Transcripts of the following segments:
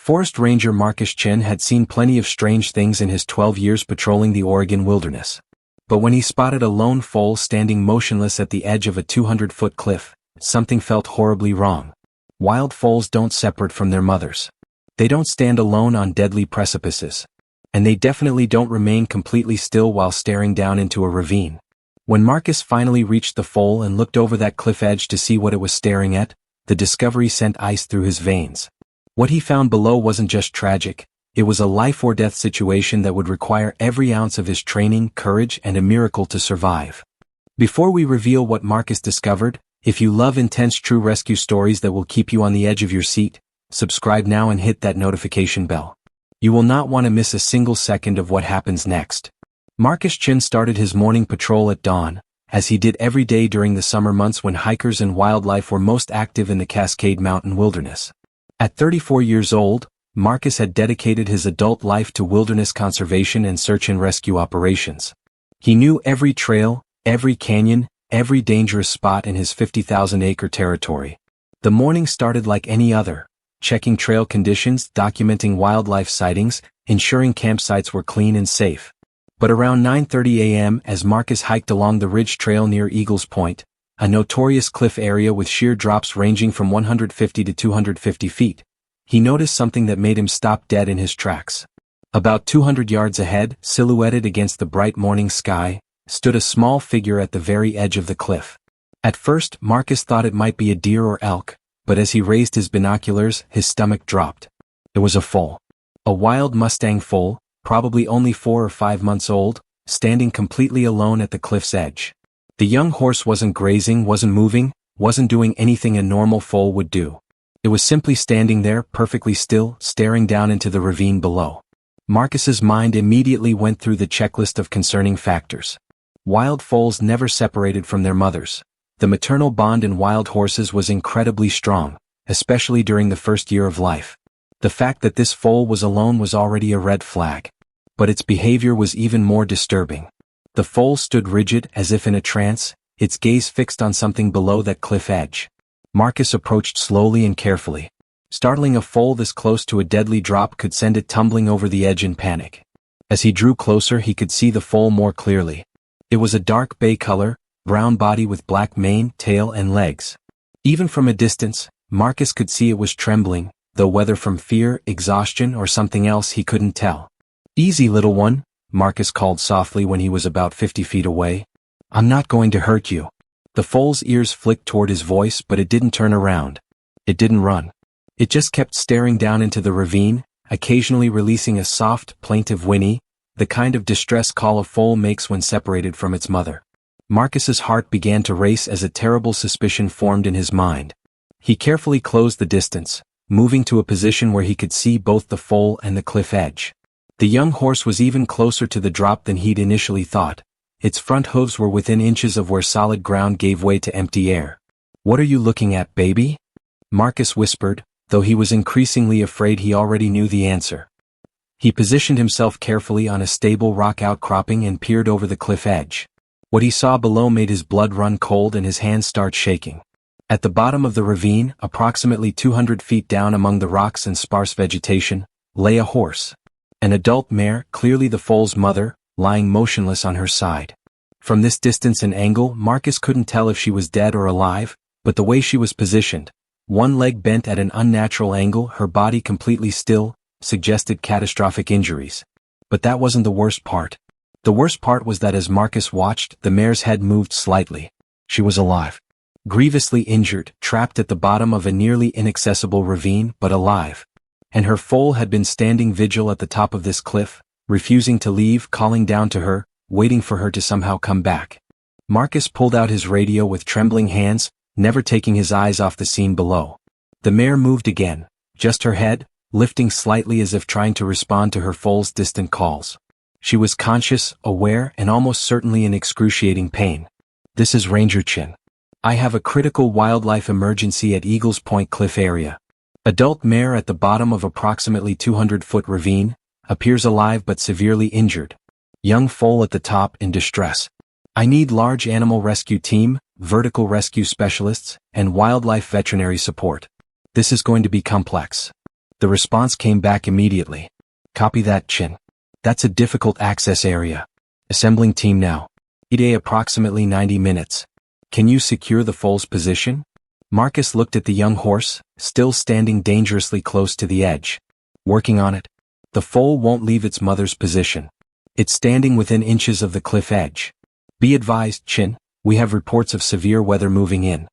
Forest Ranger Marcus Chin had seen plenty of strange things in his 12 years patrolling the Oregon wilderness. But when he spotted a lone foal standing motionless at the edge of a 200-foot cliff, something felt horribly wrong. Wild foals don't separate from their mothers. They don't stand alone on deadly precipices. And they definitely don't remain completely still while staring down into a ravine. When Marcus finally reached the foal and looked over that cliff edge to see what it was staring at, the discovery sent ice through his veins. What he found below wasn't just tragic, it was a life-or-death situation that would require every ounce of his training, courage, and a miracle to survive. Before we reveal what Marcus discovered, if you love intense true rescue stories that will keep you on the edge of your seat, subscribe now and hit that notification bell. You will not want to miss a single second of what happens next. Marcus Chin started his morning patrol at dawn, as he did every day during the summer months when hikers and wildlife were most active in the Cascade Mountain wilderness. At 34 years old, Marcus had dedicated his adult life to wilderness conservation and search and rescue operations. He knew every trail, every canyon, every dangerous spot in his 50,000-acre territory. The morning started like any other, checking trail conditions, documenting wildlife sightings, ensuring campsites were clean and safe. But around 9:30 a.m. as Marcus hiked along the ridge trail near Eagles Point, a notorious cliff area with sheer drops ranging from 150 to 250 feet, he noticed something that made him stop dead in his tracks. About 200 yards ahead, silhouetted against the bright morning sky, stood a small figure at the very edge of the cliff. At first, Marcus thought it might be a deer or elk, but as he raised his binoculars, his stomach dropped. It was a foal. A wild Mustang foal, probably only 4 or 5 months old, standing completely alone at the cliff's edge. The young horse wasn't grazing, wasn't moving, wasn't doing anything a normal foal would do. It was simply standing there, perfectly still, staring down into the ravine below. Marcus's mind immediately went through the checklist of concerning factors. Wild foals never separated from their mothers. The maternal bond in wild horses was incredibly strong, especially during the first year of life. The fact that this foal was alone was already a red flag. But its behavior was even more disturbing. The foal stood rigid as if in a trance, its gaze fixed on something below that cliff edge. Marcus approached slowly and carefully. Startling a foal this close to a deadly drop could send it tumbling over the edge in panic. As he drew closer, he could see the foal more clearly. It was a dark bay color, brown body with black mane, tail, and legs. Even from a distance, Marcus could see it was trembling, though whether from fear, exhaustion, or something else he couldn't tell. "Easy, little one," Marcus called softly when he was about 50 feet away. "I'm not going to hurt you." The foal's ears flicked toward his voice, but it didn't turn around. It didn't run. It just kept staring down into the ravine, occasionally releasing a soft, plaintive whinny, the kind of distress call a foal makes when separated from its mother. Marcus's heart began to race as a terrible suspicion formed in his mind. He carefully closed the distance, moving to a position where he could see both the foal and the cliff edge. The young horse was even closer to the drop than he'd initially thought. Its front hooves were within inches of where solid ground gave way to empty air. "What are you looking at, baby?" Marcus whispered, though he was increasingly afraid he already knew the answer. He positioned himself carefully on a stable rock outcropping and peered over the cliff edge. What he saw below made his blood run cold and his hands start shaking. At the bottom of the ravine, approximately 200 feet down among the rocks and sparse vegetation, lay a horse. An adult mare, clearly the foal's mother, lying motionless on her side. From this distance and angle, Marcus couldn't tell if she was dead or alive, but the way she was positioned, one leg bent at an unnatural angle, her body completely still, suggested catastrophic injuries. But that wasn't the worst part. The worst part was that as Marcus watched, the mare's head moved slightly. She was alive. Grievously injured, trapped at the bottom of a nearly inaccessible ravine, but alive. And her foal had been standing vigil at the top of this cliff, refusing to leave, calling down to her, waiting for her to somehow come back. Marcus pulled out his radio with trembling hands, never taking his eyes off the scene below. The mare moved again, just her head, lifting slightly as if trying to respond to her foal's distant calls. She was conscious, aware, and almost certainly in excruciating pain. "This is Ranger Chin. I have a critical wildlife emergency at Eagles Point Cliff area. Adult mare at the bottom of approximately 200-foot ravine, appears alive but severely injured. Young foal at the top in distress. I need large animal rescue team, vertical rescue specialists, and wildlife veterinary support. This is going to be complex." The response came back immediately. Copy that, Chin. That's a difficult access area. Assembling team now. ETA approximately 90 minutes. Can you secure the foal's position? Marcus looked at the young horse, still standing dangerously close to the edge. Working on it. The foal won't leave its mother's position. It's standing within inches of the cliff edge. Be advised, Chin, we have reports of severe weather moving in.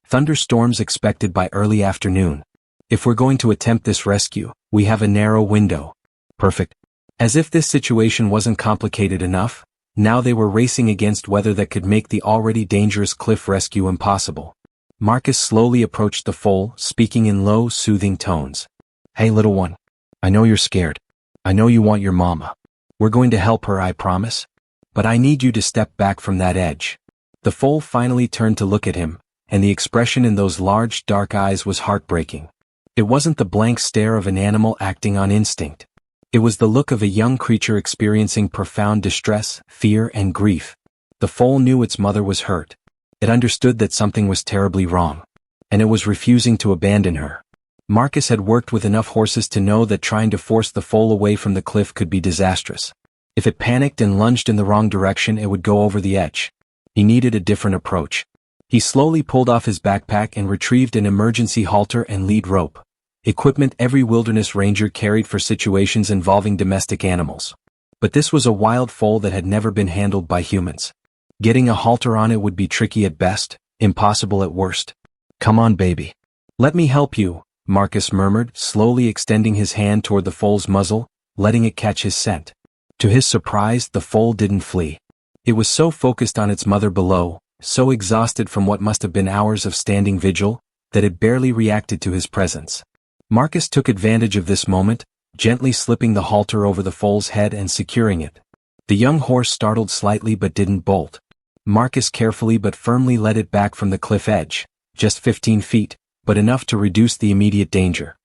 Thunderstorms expected by early afternoon. If we're going to attempt this rescue, we have a narrow window. Perfect. As if this situation wasn't complicated enough, now they were racing against weather that could make the already dangerous cliff rescue impossible. Marcus slowly approached the foal, speaking in low, soothing tones. Hey little one. I know you're scared. I know you want your mama. We're going to help her, I promise. But I need you to step back from that edge. The foal finally turned to look at him, and the expression in those large, dark eyes was heartbreaking. It wasn't the blank stare of an animal acting on instinct. It was the look of a young creature experiencing profound distress, fear, and grief. The foal knew its mother was hurt. It understood that something was terribly wrong. And it was refusing to abandon her. Marcus had worked with enough horses to know that trying to force the foal away from the cliff could be disastrous. If it panicked and lunged in the wrong direction, it would go over the edge. He needed a different approach. He slowly pulled off his backpack and retrieved an emergency halter and lead rope. Equipment every wilderness ranger carried for situations involving domestic animals. But this was a wild foal that had never been handled by humans. Getting a halter on it would be tricky at best, impossible at worst. Come on, baby. Let me help you, Marcus murmured, slowly extending his hand toward the foal's muzzle, letting it catch his scent. To his surprise, the foal didn't flee. It was so focused on its mother below, so exhausted from what must have been hours of standing vigil, that it barely reacted to his presence. Marcus took advantage of this moment, gently slipping the halter over the foal's head and securing it. The young horse startled slightly but didn't bolt. Marcus carefully but firmly led it back from the cliff edge, just 15 feet, but enough to reduce the immediate danger.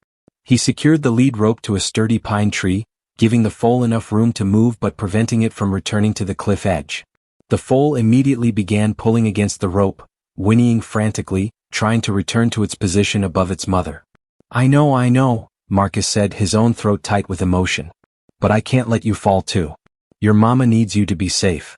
He secured the lead rope to a sturdy pine tree, giving the foal enough room to move but preventing it from returning to the cliff edge. The foal immediately began pulling against the rope, whinnying frantically, trying to return to its position above its mother. I know, Marcus said, his own throat tight with emotion. But I can't let you fall too. Your mama needs you to be safe.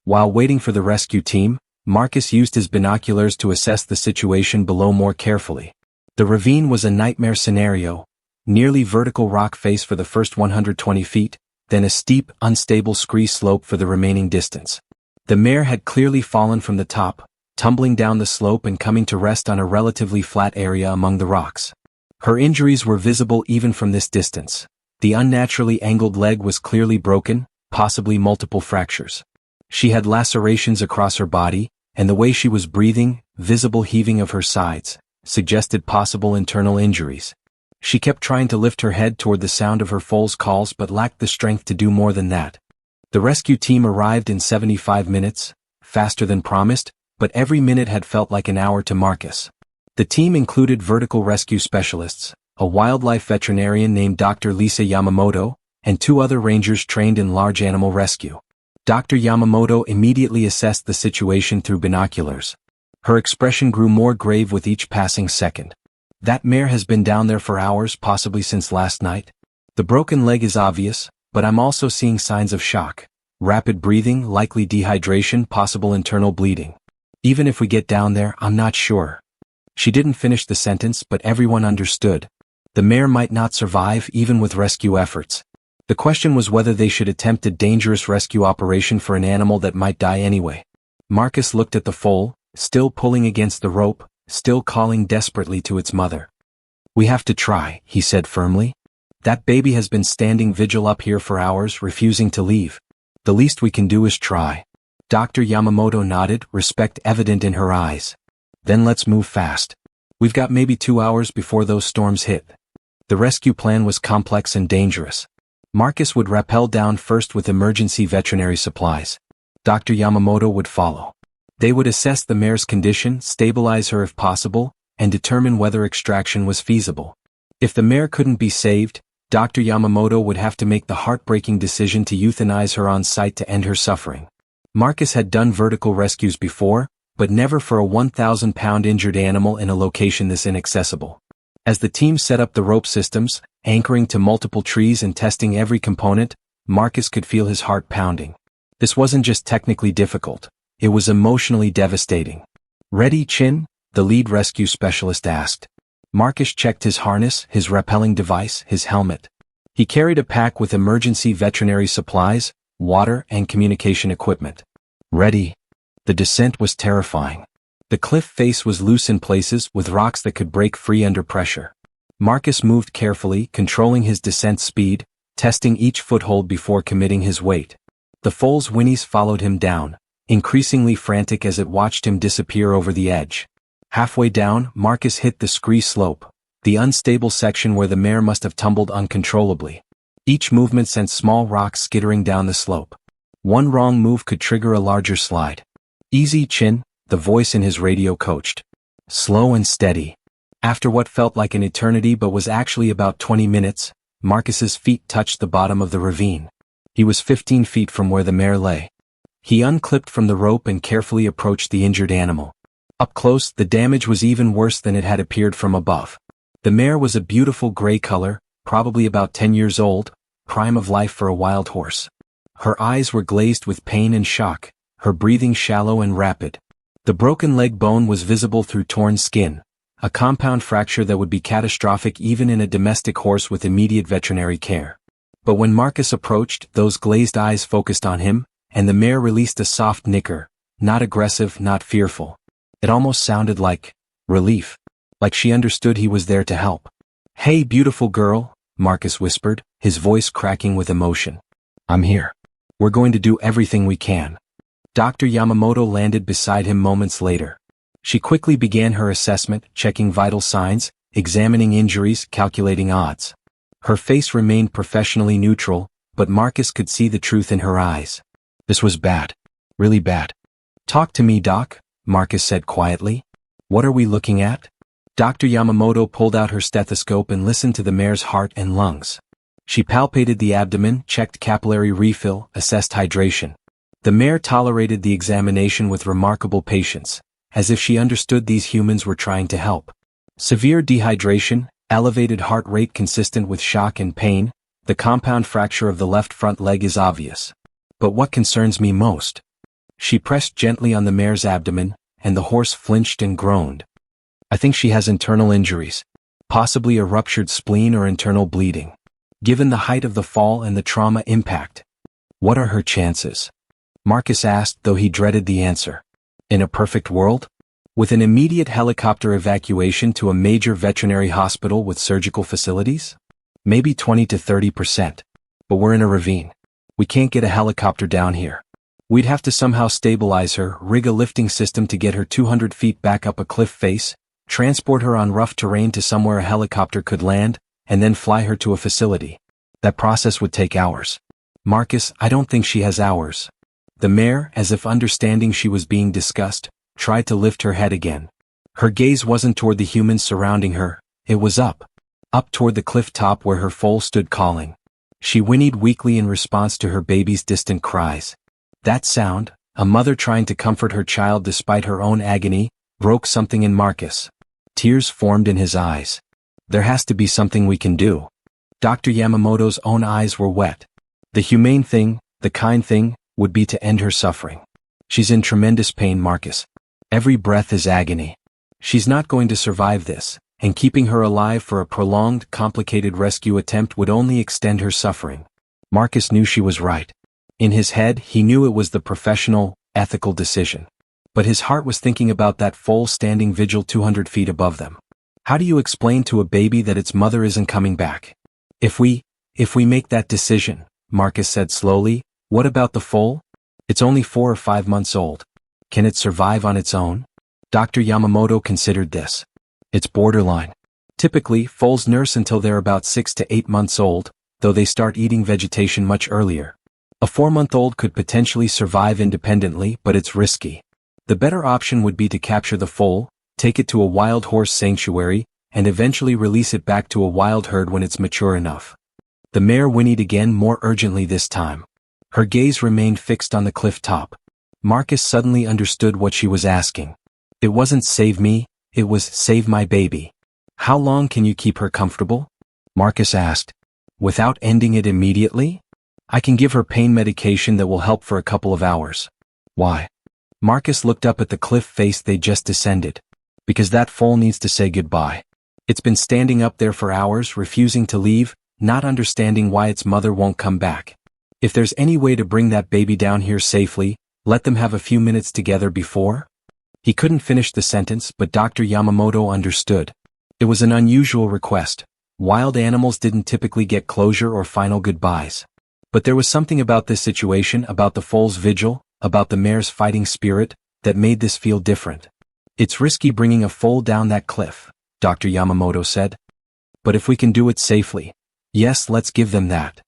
While waiting for the rescue team, Marcus used his binoculars to assess the situation below more carefully. The ravine was a nightmare scenario, nearly vertical rock face for the first 120 feet, then a steep, unstable scree slope for the remaining distance. The mare had clearly fallen from the top, tumbling down the slope and coming to rest on a relatively flat area among the rocks. Her injuries were visible even from this distance. The unnaturally angled leg was clearly broken, possibly multiple fractures. She had lacerations across her body, and the way she was breathing, visible heaving of her sides, suggested possible internal injuries. She kept trying to lift her head toward the sound of her foal's calls but lacked the strength to do more than that. The rescue team arrived in 75 minutes, faster than promised, but every minute had felt like an hour to Marcus. The team included vertical rescue specialists, a wildlife veterinarian named Dr. Lisa Yamamoto, and 2 other rangers trained in large animal rescue. Dr. Yamamoto immediately assessed the situation through binoculars. Her expression grew more grave with each passing second. That mare has been down there for hours, possibly since last night. The broken leg is obvious, but I'm also seeing signs of shock. Rapid breathing, likely dehydration, possible internal bleeding. Even if we get down there, I'm not sure. She didn't finish the sentence, but everyone understood. The mare might not survive even with rescue efforts. The question was whether they should attempt a dangerous rescue operation for an animal that might die anyway. Marcus looked at the foal, still pulling against the rope, still calling desperately to its mother. We have to try, he said firmly. That baby has been standing vigil up here for hours, refusing to leave. The least we can do is try. Dr. Yamamoto nodded, respect evident in her eyes. Then let's move fast. We've got maybe 2 hours before those storms hit. The rescue plan was complex and dangerous. Marcus would rappel down first with emergency veterinary supplies. Dr. Yamamoto would follow. They would assess the mare's condition, stabilize her if possible, and determine whether extraction was feasible. If the mare couldn't be saved, Dr. Yamamoto would have to make the heartbreaking decision to euthanize her on site to end her suffering. Marcus had done vertical rescues before, but never for a 1,000-pound injured animal in a location this inaccessible. As the team set up the rope systems, anchoring to multiple trees and testing every component, Marcus could feel his heart pounding. This wasn't just technically difficult, it was emotionally devastating. "Ready, Chin?" the lead rescue specialist asked. Marcus checked his harness, his rappelling device, his helmet. He carried a pack with emergency veterinary supplies, water, and communication equipment. "Ready." The descent was terrifying. The cliff face was loose in places, with rocks that could break free under pressure. Marcus moved carefully, controlling his descent speed, testing each foothold before committing his weight. The foal's whinnies followed him down, increasingly frantic as it watched him disappear over the edge. Halfway down, Marcus hit the scree slope, the unstable section where the mare must have tumbled uncontrollably. Each movement sent small rocks skittering down the slope. One wrong move could trigger a larger slide. "Easy, Chin," the voice in his radio coached. "Slow and steady." After what felt like an eternity but was actually about 20 minutes, Marcus's feet touched the bottom of the ravine. He was 15 feet from where the mare lay. He unclipped from the rope and carefully approached the injured animal. Up close, the damage was even worse than it had appeared from above. The mare was a beautiful gray color, probably about 10 years old, prime of life for a wild horse. Her eyes were glazed with pain and shock, her breathing shallow and rapid. The broken leg bone was visible through torn skin, a compound fracture that would be catastrophic even in a domestic horse with immediate veterinary care. But when Marcus approached, those glazed eyes focused on him, and the mare released a soft nicker, not aggressive, not fearful. It almost sounded like relief, like she understood he was there to help. "Hey, beautiful girl," Marcus whispered, his voice cracking with emotion. "I'm here. We're going to do everything we can." Dr. Yamamoto landed beside him moments later. She quickly began her assessment, checking vital signs, examining injuries, calculating odds. Her face remained professionally neutral, but Marcus could see the truth in her eyes. This was bad. Really bad. "Talk to me, Doc," Marcus said quietly. "What are we looking at?" Dr. Yamamoto pulled out her stethoscope and listened to the mare's heart and lungs. She palpated the abdomen, checked capillary refill, assessed hydration. The mare tolerated the examination with remarkable patience, as if she understood these humans were trying to help. Severe dehydration, elevated heart rate consistent with shock and pain, the compound fracture of the left front leg is obvious. But what concerns me most? She pressed gently on the mare's abdomen, and the horse flinched and groaned. "I think she has internal injuries, possibly a ruptured spleen or internal bleeding. Given the height of the fall and the trauma impact, what are her chances?" Marcus asked, though he dreaded the answer. "In a perfect world? With an immediate helicopter evacuation to a major veterinary hospital with surgical facilities? Maybe 20 to 30%. But we're in a ravine. We can't get a helicopter down here. We'd have to somehow stabilize her, rig a lifting system to get her 200 feet back up a cliff face, transport her on rough terrain to somewhere a helicopter could land, and then fly her to a facility. That process would take hours. Marcus, I don't think she has hours." The mare, as if understanding she was being discussed, tried to lift her head again. Her gaze wasn't toward the humans surrounding her, it was up toward the cliff top where her foal stood calling. She whinnied weakly in response to her baby's distant cries. That sound, a mother trying to comfort her child despite her own agony, broke something in Marcus. Tears formed in his eyes. There has to be something we can do. Dr. Yamamoto's own eyes were wet. The humane thing, the kind thing, would be to end her suffering. She's in tremendous pain, Marcus. Every breath is agony. She's not going to survive this, and keeping her alive for a prolonged, complicated rescue attempt would only extend her suffering. Marcus knew she was right. In his head, he knew it was the professional, ethical decision. But his heart was thinking about that foal standing vigil 200 feet above them. How do you explain to a baby that its mother isn't coming back? If we make that decision, Marcus said slowly, what about the foal? It's only 4 or 5 months old. Can it survive on its own? Dr. Yamamoto considered this. It's borderline. Typically, foals nurse until they're about 6 to 8 months old, though they start eating vegetation much earlier. A 4-month-old could potentially survive independently, but it's risky. The better option would be to capture the foal, take it to a wild horse sanctuary, and eventually release it back to a wild herd when it's mature enough. The mare whinnied again, more urgently this time. Her gaze remained fixed on the cliff top. Marcus suddenly understood what she was asking. It wasn't save me, it was save my baby. How long can you keep her comfortable? Marcus asked. Without ending it immediately? I can give her pain medication that will help for a couple of hours. Why? Marcus looked up at the cliff face they just descended. Because that foal needs to say goodbye. It's been standing up there for hours, refusing to leave, not understanding why its mother won't come back. If there's any way to bring that baby down here safely, let them have a few minutes together before? He couldn't finish the sentence, but Dr. Yamamoto understood. It was an unusual request. Wild animals didn't typically get closure or final goodbyes. But there was something about this situation, about the foal's vigil, about the mare's fighting spirit, that made this feel different. It's risky bringing a foal down that cliff, Dr. Yamamoto said. But if we can do it safely, yes, let's give them that.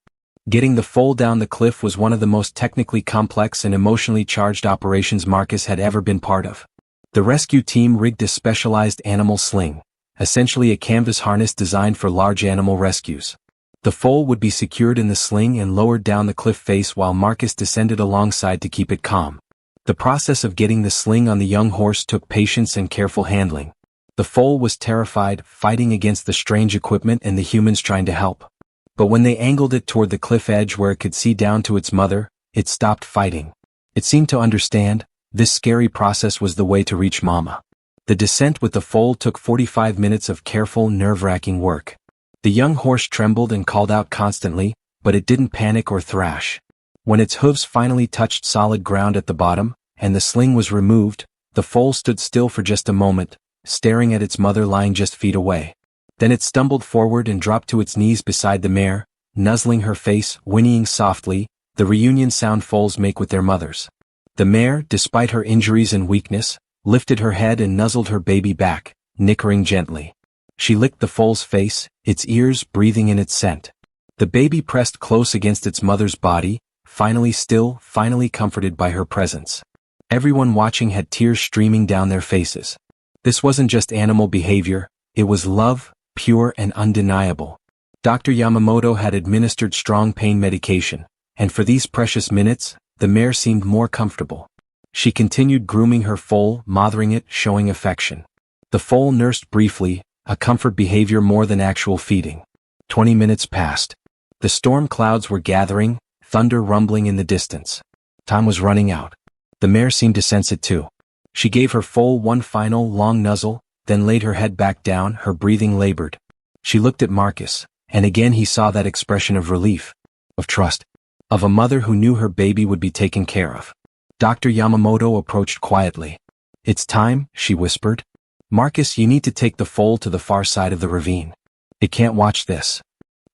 Getting the foal down the cliff was one of the most technically complex and emotionally charged operations Marcus had ever been part of. The rescue team rigged a specialized animal sling, essentially a canvas harness designed for large animal rescues. The foal would be secured in the sling and lowered down the cliff face while Marcus descended alongside to keep it calm. The process of getting the sling on the young horse took patience and careful handling. The foal was terrified, fighting against the strange equipment and the humans trying to help. But when they angled it toward the cliff edge where it could see down to its mother, it stopped fighting. It seemed to understand, this scary process was the way to reach Mama. The descent with the foal took 45 minutes of careful, nerve-wracking work. The young horse trembled and called out constantly, but it didn't panic or thrash. When its hooves finally touched solid ground at the bottom, and the sling was removed, the foal stood still for just a moment, staring at its mother lying just feet away. Then it stumbled forward and dropped to its knees beside the mare, nuzzling her face, whinnying softly, the reunion sound foals make with their mothers. The mare, despite her injuries and weakness, lifted her head and nuzzled her baby back, nickering gently. She licked the foal's face, its ears, breathing in its scent. The baby pressed close against its mother's body, finally still, finally comforted by her presence. Everyone watching had tears streaming down their faces. This wasn't just animal behavior, it was love, pure and undeniable. Dr. Yamamoto had administered strong pain medication, and for these precious minutes, the mare seemed more comfortable. She continued grooming her foal, mothering it, showing affection. The foal nursed briefly, a comfort behavior more than actual feeding. 20 minutes passed. The storm clouds were gathering, thunder rumbling in the distance. Time was running out. The mare seemed to sense it too. She gave her foal one final, long nuzzle, then laid her head back down, her breathing labored. She looked at Marcus, and again he saw that expression of relief, of trust, of a mother who knew her baby would be taken care of. Dr. Yamamoto approached quietly. It's time, she whispered. Marcus, you need to take the foal to the far side of the ravine. It can't watch this.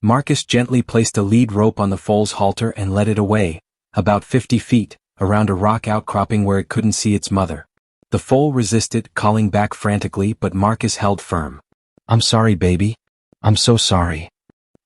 Marcus gently placed a lead rope on the foal's halter and led it away, about 50 feet, around a rock outcropping where it couldn't see its mother. The foal resisted, calling back frantically, but Marcus held firm. I'm sorry, baby. I'm so sorry.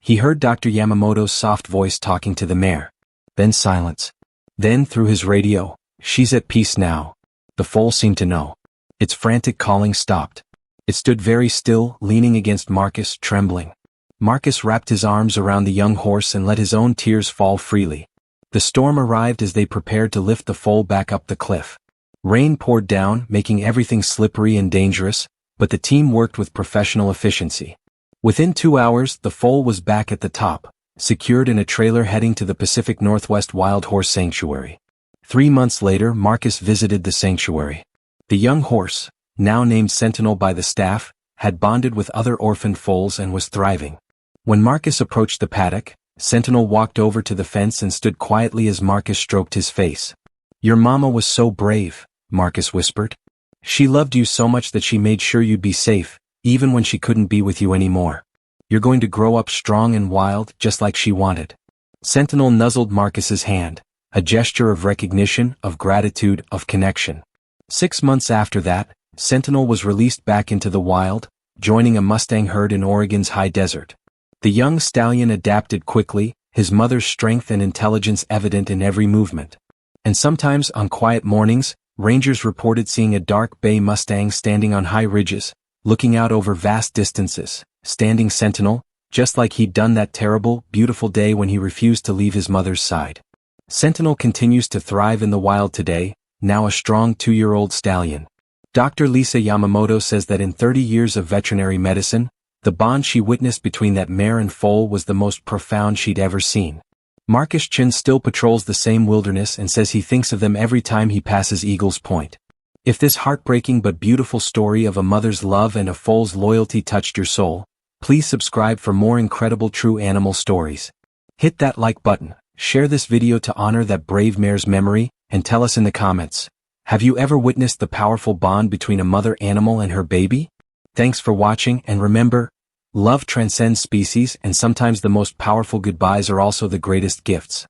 He heard Dr. Yamamoto's soft voice talking to the mare. Then silence. Then through his radio, she's at peace now. The foal seemed to know. Its frantic calling stopped. It stood very still, leaning against Marcus, trembling. Marcus wrapped his arms around the young horse and let his own tears fall freely. The storm arrived as they prepared to lift the foal back up the cliff. Rain poured down, making everything slippery and dangerous, but the team worked with professional efficiency. Within 2 hours, the foal was back at the top, secured in a trailer heading to the Pacific Northwest Wild Horse Sanctuary. 3 months later, Marcus visited the sanctuary. The young horse, now named Sentinel by the staff, had bonded with other orphaned foals and was thriving. When Marcus approached the paddock, Sentinel walked over to the fence and stood quietly as Marcus stroked his face. Your mama was so brave, Marcus whispered. She loved you so much that she made sure you'd be safe, even when she couldn't be with you anymore. You're going to grow up strong and wild, just like she wanted. Sentinel nuzzled Marcus's hand, a gesture of recognition, of gratitude, of connection. 6 months after that, Sentinel was released back into the wild, joining a Mustang herd in Oregon's high desert. The young stallion adapted quickly, his mother's strength and intelligence evident in every movement. And sometimes, on quiet mornings, rangers reported seeing a dark bay Mustang standing on high ridges, looking out over vast distances, standing sentinel, just like he'd done that terrible, beautiful day when he refused to leave his mother's side. Sentinel continues to thrive in the wild today, now a strong 2-year-old stallion. Dr. Lisa Yamamoto says that in 30 years of veterinary medicine, The bond she witnessed between that mare and foal was the most profound she'd ever seen. Marcus Chin still patrols the same wilderness and says he thinks of them every time he passes Eagle's Point. If this heartbreaking but beautiful story of a mother's love and a foal's loyalty touched your soul, please subscribe for more incredible true animal stories. Hit that like button, share this video to honor that brave mare's memory, and tell us in the comments, have you ever witnessed the powerful bond between a mother animal and her baby? Thanks for watching, and remember, love transcends species, and sometimes the most powerful goodbyes are also the greatest gifts.